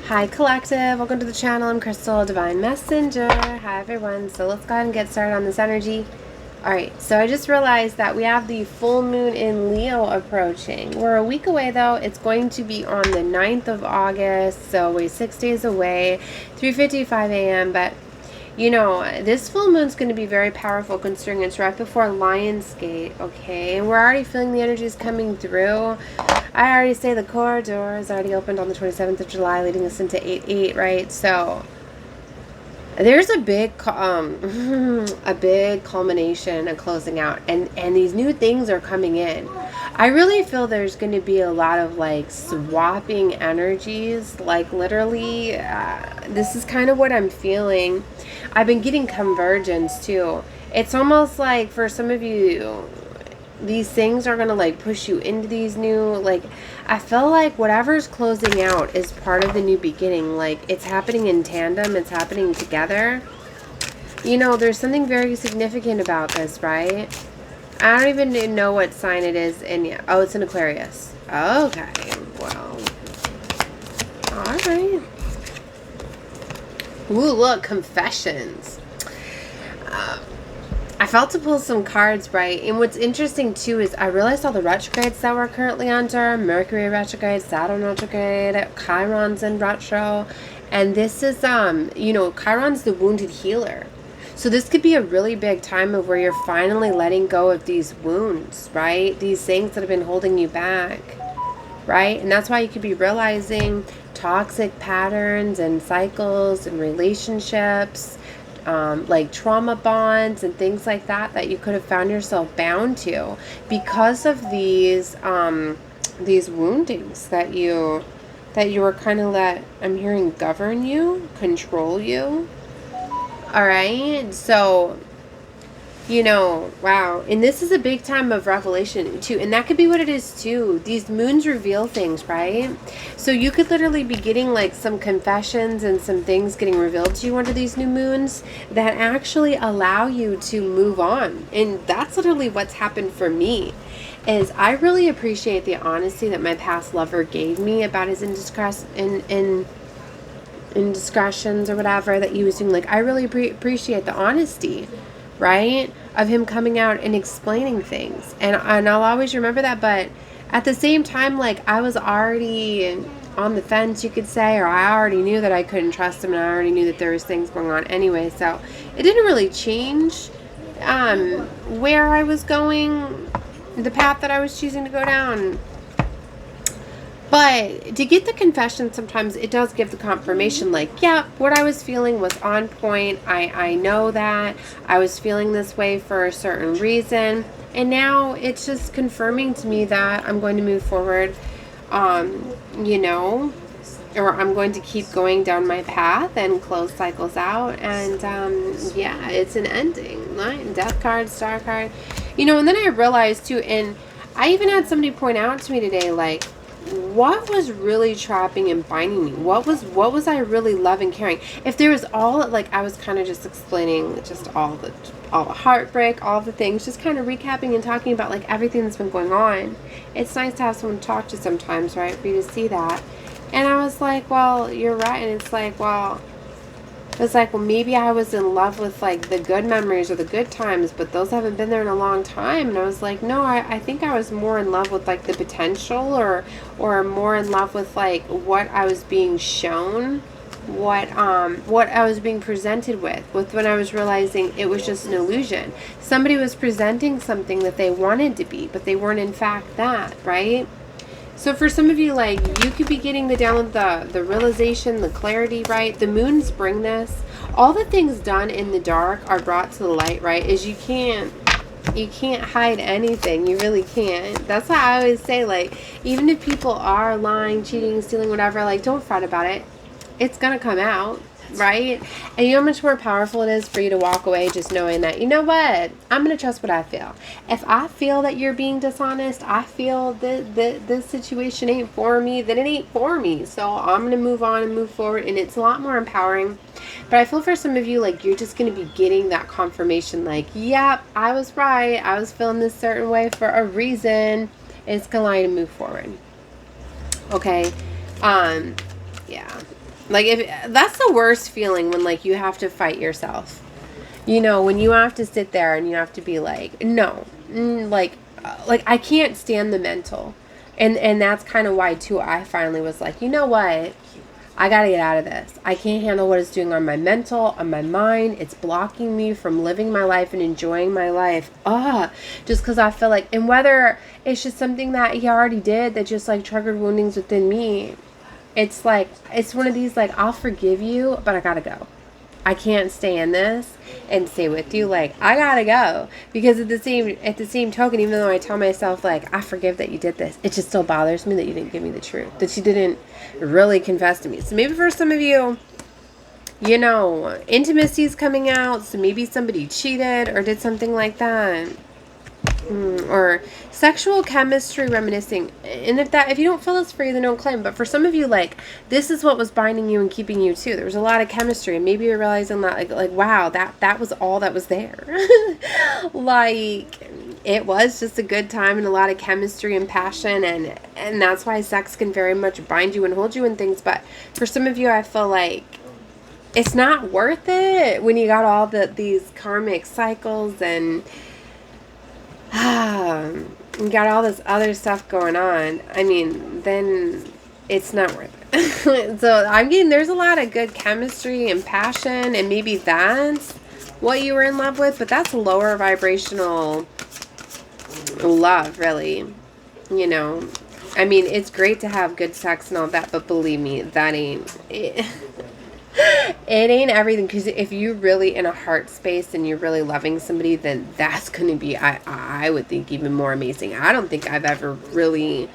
Hi Collective, welcome to the channel. I'm Crystal, Divine Messenger. Hi everyone. So let's go ahead and get started on this energy. Alright, so I just realized that we have the full moon in Leo approaching. We're a week away though. It's going to be on the 9th of August, so we're 6 days away, 3:55 a.m. But you know, this full moon's going to be very powerful considering it's right before Lionsgate, okay? And we're already feeling the energies coming through. I already say the corridor is already opened on the 27th of July, leading us into 8/8, right? So there's a big a big culmination and closing out, and these new things are coming in. I really feel there's going to be a lot of like swapping energies, like literally this is kind of what I'm feeling. I've been getting convergence too. It's almost like for some of you, these things are going to like push you into these new, like, I feel like whatever's closing out is part of the new beginning. Like it's happening in tandem, it's happening together. You know, there's something very significant about this, right? I don't even know what sign it is. And yeah, oh, it's an Aquarius. Okay, well, all right. Ooh, look, confessions. I felt to pull some cards, right? And what's interesting too is I realized all the retrogrades that we're currently under: Mercury retrograde, Saturn retrograde, Chiron's in retro. And this is, you know, Chiron's the wounded healer. So this could be a really big time of where you're finally letting go of these wounds, right? These things that have been holding you back, right? And that's why you could be realizing toxic patterns and cycles and relationships, like trauma bonds and things like that that you could have found yourself bound to because of these woundings that you were kind of let, I'm hearing, govern you, control you. All right, so you know, wow. And this is a big time of revelation too. And that could be what it is too. These moons reveal things, right? So you could literally be getting like some confessions and some things getting revealed to you under these new moons that actually allow you to move on. And that's literally what's happened for me. Is I really appreciate the honesty that my past lover gave me about his indiscretions or whatever that he was doing. Like, I really appreciate the honesty, right, of him coming out and explaining things, and I'll always remember that. But at the same time, like, I was already on the fence, you could say, or I already knew that I couldn't trust him, and I already knew that there was things going on anyway, so it didn't really change where I was going, the path that I was choosing to go down. But to get the confession, sometimes it does give the confirmation, like, yeah, what I was feeling was on point. I know that I was feeling this way for a certain reason. And now it's just confirming to me that I'm going to move forward, you know, or I'm going to keep going down my path and close cycles out. And yeah, it's an ending. Right? Death card, star card. You know, and then I realized too, and I even had somebody point out to me today, like, what was really trapping and binding me? What was I really loving, caring? If there was all, like, I was kind of just explaining just all the heartbreak, all the things, just kind of recapping and talking about like everything that's been going on. It's nice to have someone to talk to sometimes, right? For you to see that. And I was like, well, you're right. And it's like, well, maybe I was in love with like the good memories or the good times, but those haven't been there in a long time. And I was like, no, I think I was more in love with like the potential, or more in love with like what I was being shown, what I was being presented with when I was realizing it was just an illusion. Somebody was presenting something that they wanted to be, but they weren't in fact that, right? So for some of you, like, you could be getting the realization, the clarity, right? The moons bring this. All the things done in the dark are brought to the light, right? Is you can't hide anything. You really can't. That's why I always say, like, even if people are lying, cheating, stealing, whatever, like, don't fret about it. It's gonna come out, right? And you know how much more powerful it is for you to walk away just knowing that, you know what, I'm going to trust what I feel. If I feel that you're being dishonest, I feel that this situation ain't for me, then it ain't for me. So I'm going to move on and move forward, and it's a lot more empowering. But I feel for some of you, like, you're just going to be getting that confirmation, like, yep, I was right. I was feeling this certain way for a reason. It's going to allow you to move forward. Okay. Yeah. Like, if that's the worst feeling, when like you have to fight yourself. You know, when you have to sit there and you have to be like, no, like I can't stand the mental. And that's kind of why too I finally was like, you know what? I got to get out of this. I can't handle what it's doing on my mental, on my mind. It's blocking me from living my life and enjoying my life. Just because I feel like, and whether it's just something that he already did that just like triggered woundings within me, it's like, it's one of these like, I'll forgive you, but I got to go. I can't stay in this and stay with you. Like, I gotta go. Because at the same token, even though I tell myself like, I forgive that you did this, it just still bothers me that you didn't give me the truth, that you didn't really confess to me. So maybe for some of you, you know, intimacy is coming out, so maybe somebody cheated or did something like that. Or sexual chemistry reminiscing. And if you don't feel this for you, then don't claim. But for some of you, like, this is what was binding you and keeping you too. There was a lot of chemistry, and maybe you're realizing that like wow, that was all that was there. Like, it was just a good time and a lot of chemistry and passion, and that's why sex can very much bind you and hold you in things. But for some of you, I feel like it's not worth it when you got all these karmic cycles and you got all this other stuff going on. I mean, then it's not worth it. So I'm getting, there's a lot of good chemistry and passion, and maybe that's what you were in love with, but that's lower vibrational love, really. You know, I mean, it's great to have good sex and all that, but believe me, that ain't it. It ain't everything. Because if you're really in a heart space and you're really loving somebody, then that's going to be, I would think, even more amazing. I don't think I've ever really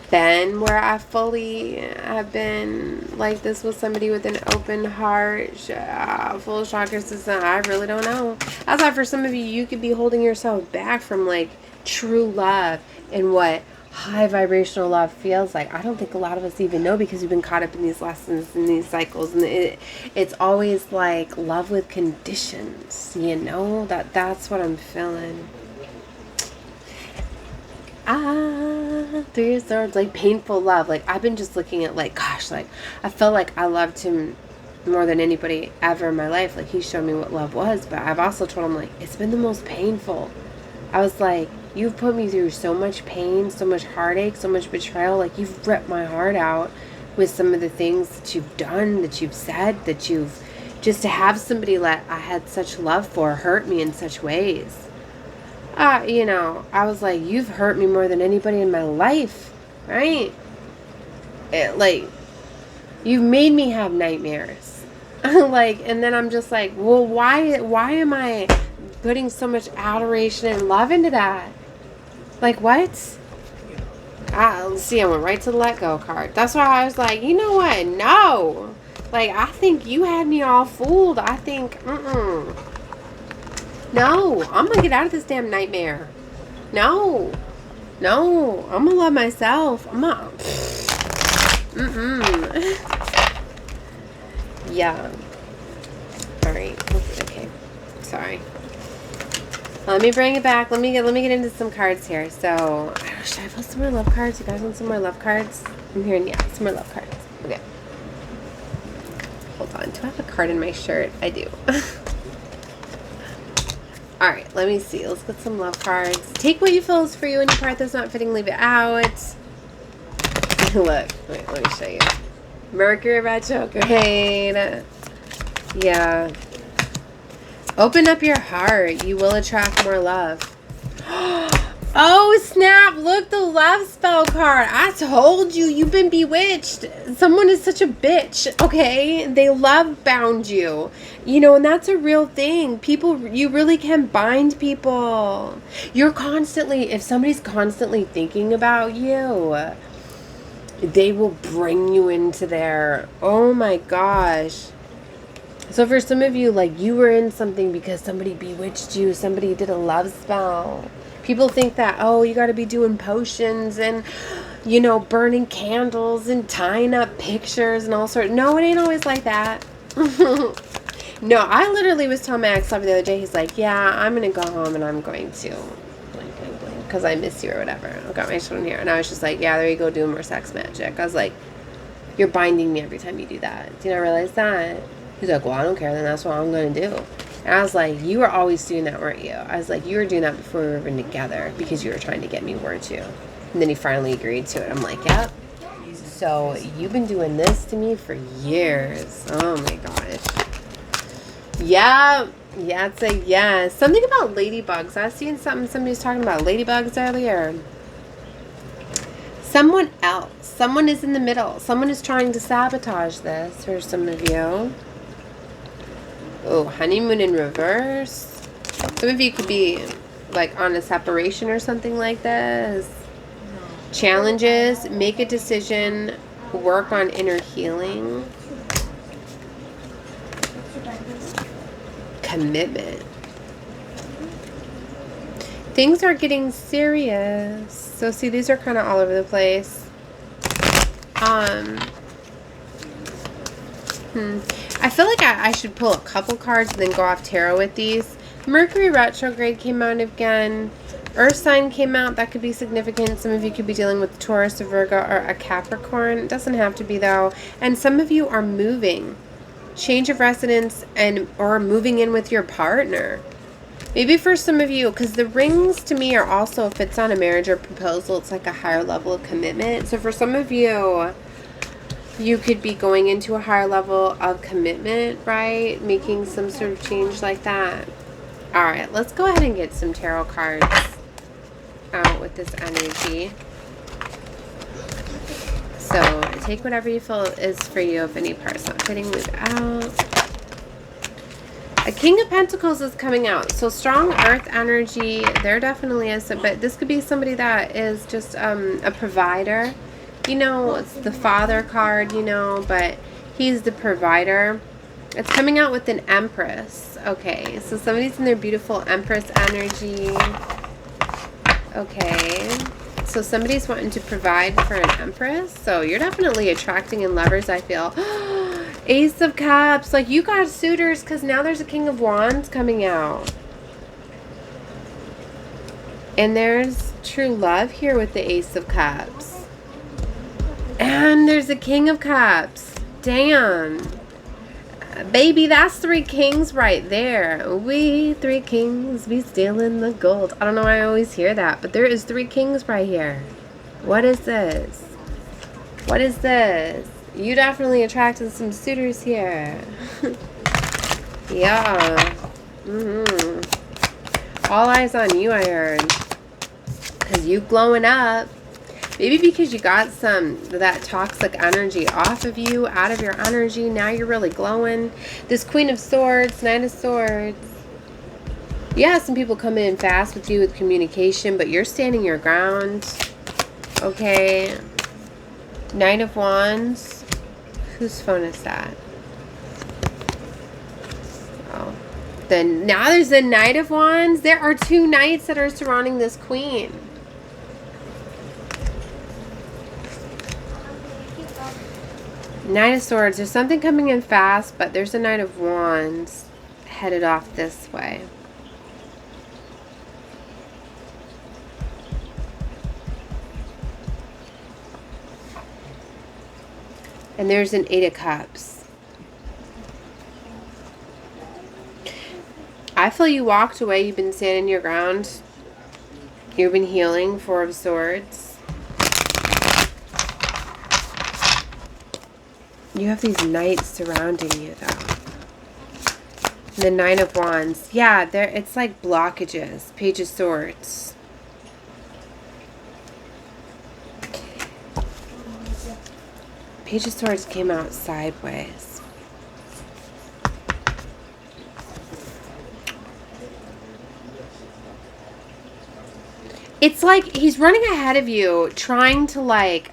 been where I fully have been like this with somebody with an open heart, full chakra system. I really don't know. That's why for some of you, you could be holding yourself back from like true love and what high vibrational love feels like. I don't think a lot of us even know, because we've been caught up in these lessons and these cycles, and it's always like love with conditions, you know. That's what I'm feeling. Three of Swords, like painful love. Like, I've been just looking at like, gosh, like I felt like I loved him more than anybody ever in my life. Like, he showed me what love was, but I've also told him like, it's been the most painful. I was like, you've put me through so much pain, so much heartache, so much betrayal. Like, you've ripped my heart out with some of the things that you've done, that you've said, that you've, just to have somebody that I had such love for hurt me in such ways. You know, I was like, you've hurt me more than anybody in my life, right? Like, you've made me have nightmares. Like, and then I'm just like, well, why am I putting so much adoration and love into that? Like, what? See, I went right to the let go card. That's why I was like, you know what? No. Like, I think you had me all fooled. I think, no, I'm gonna get out of this damn nightmare. No, I'm gonna love myself. I'm not. Yeah. All right. Okay. Sorry. Let me bring it back. Let me get into some cards here. So, should I pull some more love cards? You guys want some more love cards? I'm hearing, yeah, some more love cards. Okay. Hold on. Do I have a card in my shirt? I do. Alright, let me see. Let's get some love cards. Take what you feel is for you. Any part that's not fitting, leave it out. Look. Wait, let me show you. Mercury retrograde. Yeah. Open up your heart. You will attract more love. Oh, snap. Look, the love spell card. I told you. You've been bewitched. Someone is such a bitch, okay? They love bound you. You know, and that's a real thing. People, you really can bind people. You're constantly, if somebody's constantly thinking about you, they will bring you into their, oh my gosh. So for some of you, like, you were in something because somebody bewitched you. Somebody did a love spell. People think that, oh, you got to be doing potions and, you know, burning candles and tying up pictures and all sorts. No, it ain't always like that. No, I literally was telling my ex-lover the other day, he's like, yeah, I'm going to go home and I'm going to blank, blank, blank, because I miss you or whatever. I got my phone here. And I was just like, yeah, there you go, doing more sex magic. I was like, You're binding me every time you do that. Do you not realize that? He's like, well, I don't care. Then that's what I'm going to do. And I was like, you were always doing that, weren't you? I was like, you were doing that before we were even together because you were trying to get me, weren't you? And then he finally agreed to it. I'm like, yep. So you've been doing this to me for years. Oh my gosh. Yeah. Yeah, it's a yes. Something about ladybugs. I was seeing something. Somebody was talking about ladybugs earlier. Someone else. Someone is in the middle. Someone is trying to sabotage this for some of you. Oh, honeymoon in reverse. Some of you could be like on a separation or something like this. Challenges. Make a decision. Work on inner healing. Commitment. Things are getting serious. So see, these are kind of all over the place. I feel like I should pull a couple cards and then go off tarot with these. Mercury retrograde came out again. Earth sign came out. That could be significant. Some of you could be dealing with Taurus, a Virgo, or a Capricorn. It doesn't have to be though. And some of you are moving. Change of residence or moving in with your partner. Maybe for some of you, because the rings to me are also, if it's on a marriage or proposal, it's like a higher level of commitment. So for some of you, you could be going into a higher level of commitment, right? Making some sort of change like that. All right, let's go ahead and get some tarot cards out with this energy. So take whatever you feel is for you. If any part's not fitting, move out. A King of Pentacles is coming out. So strong earth energy. There definitely is. But this could be somebody that is just a provider. You know, it's the father card, you know, but he's the provider. It's coming out with an Empress. Okay, so somebody's in their beautiful Empress energy. Okay. So somebody's wanting to provide for an Empress. So you're definitely attracting in lovers, I feel. Ace of Cups. Like, you got suitors because now there's a King of Wands coming out. And there's true love here with the Ace of Cups. And there's a King of Cups. Damn. Baby, that's 3 kings right there. We 3 kings, we stealing the gold. I don't know why I always hear that, but there is 3 kings right here. What is this? What is this? You definitely attracted some suitors here. Yeah. All eyes on you, I heard. Because you glowing up. Maybe because you got some that toxic energy off of you, out of your energy. Now you're really glowing. This Queen of Swords, Knight of Swords. Yeah, some people come in fast with you with communication, but you're standing your ground. Okay. Knight of Wands. Whose phone is that? Oh. Then now there's the Knight of Wands. There are 2 knights that are surrounding this queen. Knight of Swords. There's something coming in fast, but there's a Knight of Wands headed off this way. And there's an 8 of Cups. I feel you walked away. You've been standing your ground. You've been healing. 4 of Swords. You have these knights surrounding you, though. The 9 of Wands. Yeah, there. It's like blockages. Page of Swords. Page of Swords came out sideways. It's like he's running ahead of you, trying to, like,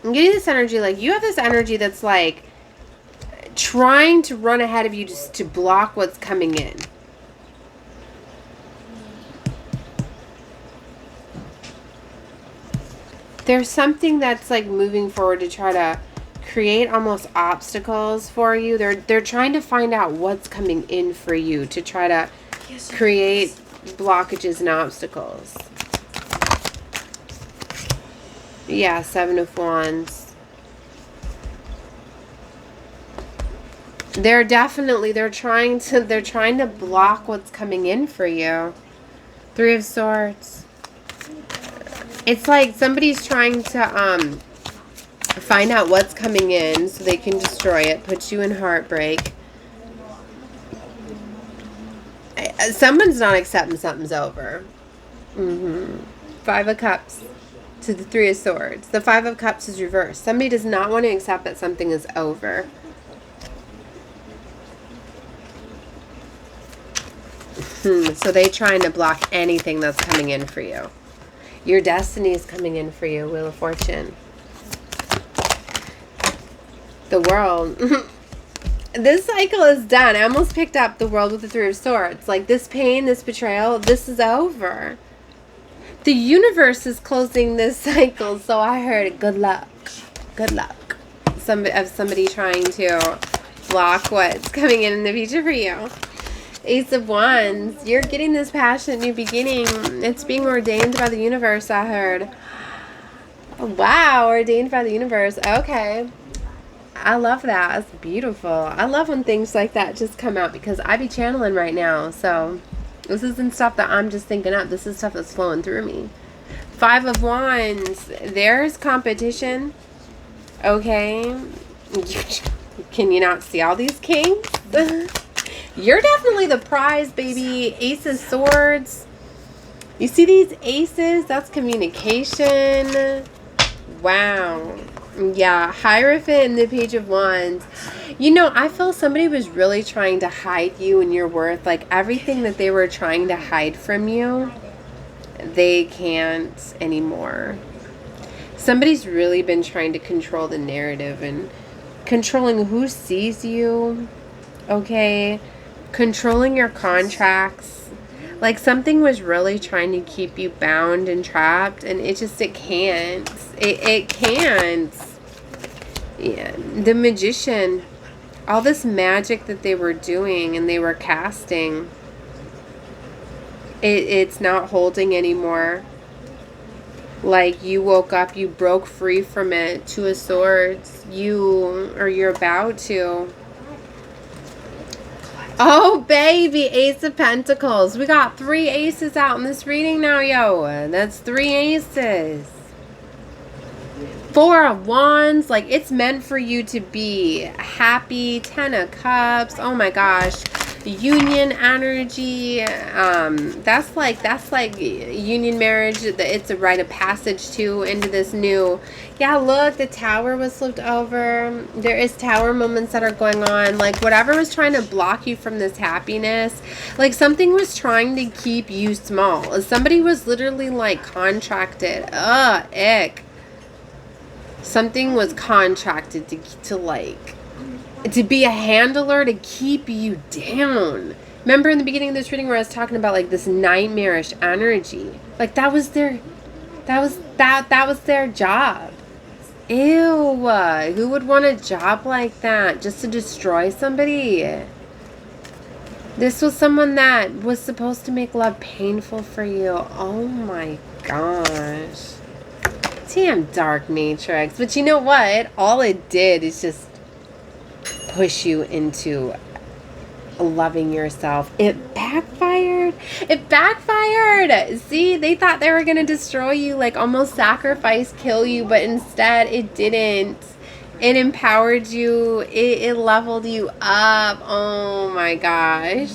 I'm getting this energy, like, you have this energy that's, like, trying to run ahead of you just to block what's coming in. There's something that's, like, moving forward to try to create almost obstacles for you. They're trying to find out what's coming in for you to try to create blockages and obstacles. Yeah, 7 of Wands. They're trying to block what's coming in for you. Three of Swords. It's like somebody's trying to find out what's coming in so they can destroy it, put you in heartbreak. Someone's not accepting something's over. Five of Cups to the Three of Swords. The Five of Cups is reversed. Somebody does not want to accept that something is over. So they're trying to block anything that's coming in for you. Your destiny is coming in for you, Wheel of Fortune. The World. This cycle is done. I almost picked up the World with the Three of Swords. Like, this pain, this betrayal, this is over. The universe is closing this cycle, so I heard good luck. Good luck. Somebody trying to block what's coming in the future for you. Ace of Wands. You're getting this passionate new beginning. It's being ordained by the universe, I heard. Wow, ordained by the universe. Okay. I love that. That's beautiful. I love when things like that just come out because I be channeling right now. So this isn't stuff that I'm just thinking up. This is stuff that's flowing through me. Five of Wands. There's competition. Okay. Can you not see all these kings? You're definitely the prize, baby. Ace of Swords. You see these aces? That's communication. Wow. Yeah, Hierophant and the Page of Wands. You know, I feel somebody was really trying to hide you and your worth. Like, everything that they were trying to hide from you, they can't anymore. Somebody's really been trying to control the narrative and controlling who sees you, okay? Controlling your contracts. Like, something was really trying to keep you bound and trapped, and it can't. It can't. Yeah. The Magician. All this magic that they were doing and they were casting, it's not holding anymore. Like, you woke up, you broke free from it. Two of Swords. You're about to. Oh, baby, Ace of Pentacles. We got 3 aces out in this reading now, yo. That's 3 aces. 4 of Wands. Like, it's meant for you to be happy. 10 of Cups. Oh, my gosh. Union energy. That's like union marriage. It's a rite of passage, too, into this new... Yeah, look, the Tower was flipped over. There is Tower moments that are going on. Like, whatever was trying to block you from this happiness, like, something was trying to keep you small. Somebody was literally, like, contracted. Ick. Something was contracted to be a handler to keep you down. Remember in the beginning of this reading where I was talking about, like, this nightmarish energy? Like, that was their job. Ew, who would want a job like that just to destroy somebody? This was someone that was supposed to make love painful for you. Oh my gosh. Damn, Dark Matrix. But you know what? All it did is just push you into loving yourself. It backfired. It backfired. See, they thought they were going to destroy you, like almost sacrifice, kill you, but instead it didn't. It empowered you. It leveled you up. Oh my gosh.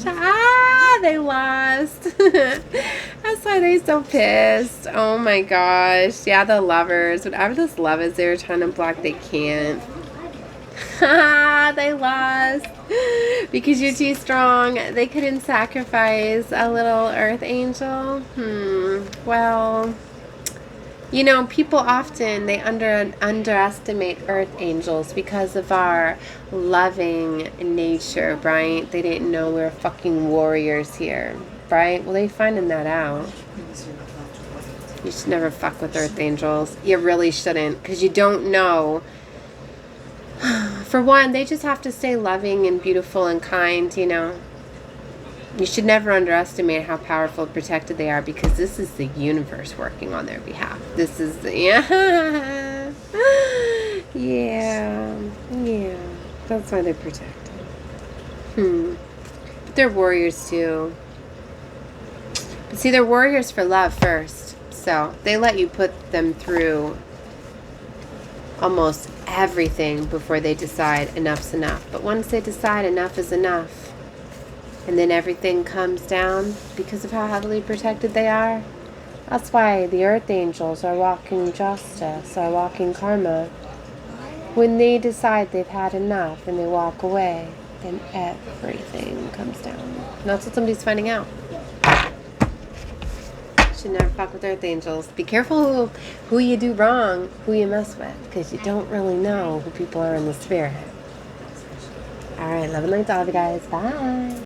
They lost. That's why they're so pissed. Oh my gosh. Yeah, the Lovers. Whatever this love is they were trying to block, they can't. They lost because you're too strong. They couldn't sacrifice a little earth angel. Well, you know, people often they underestimate earth angels because of our loving nature, right? They didn't know we were fucking warriors here, right? Well, they're finding that out. You should never fuck with earth angels. You really shouldn't, because you don't know. For one, they just have to stay loving and beautiful and kind, you know. You should never underestimate how powerful and protected they are, because this is the universe working on their behalf. This is the... Yeah. Yeah. That's why they're protected. But they're warriors too. But see, they're warriors for love first. So they let you put them through almost everything before they decide enough's enough. But once they decide enough is enough, and then everything comes down because of how heavily protected they are. That's why the earth angels are walking justice, are walking karma. When they decide they've had enough and they walk away, then everything comes down. And that's what somebody's finding out. Should never fuck with earth angels. Be careful who you do wrong, who you mess with, because you don't really know who people are in the spirit. Alright, love and light to all of you guys. Bye.